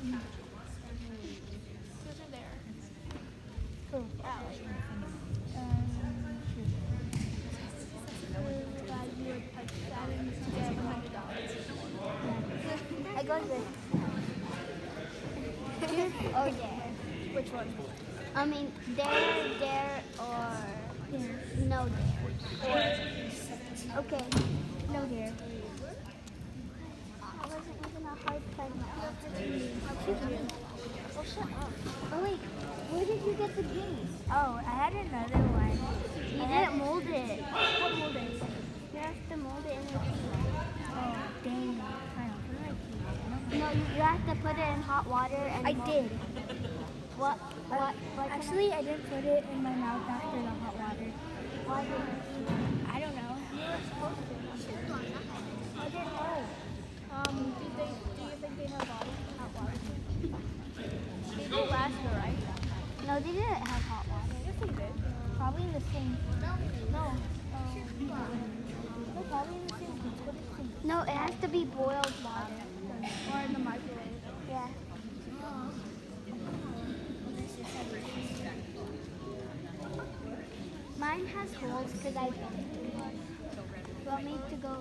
Over there. Cool. Glad you would touch that and get $100. I go to or dare. Which one? I mean, dare, or no dare. Okay, no dare. That wasn't even a hard time. Oh, shut up. Oh wait, where did you get the games? Oh, I had another one. You didn't mold it. What molding? You have to mold it in the Oh, dang it. No, you have to put it in hot water and I mold did. it. What can Actually, I didn't put it in my mouth after the hot water. why didn't you? I don't know. You were supposed to. I didn't know. Do you think they have hot water? They do last year, right? No, they didn't have hot water. Yes, they did. Probably in the sink. No. No, probably in the same place. What is sink? No, it has to be boiled water. Or in the microwave. Yeah. Mine has holes because I built it. You want me to go?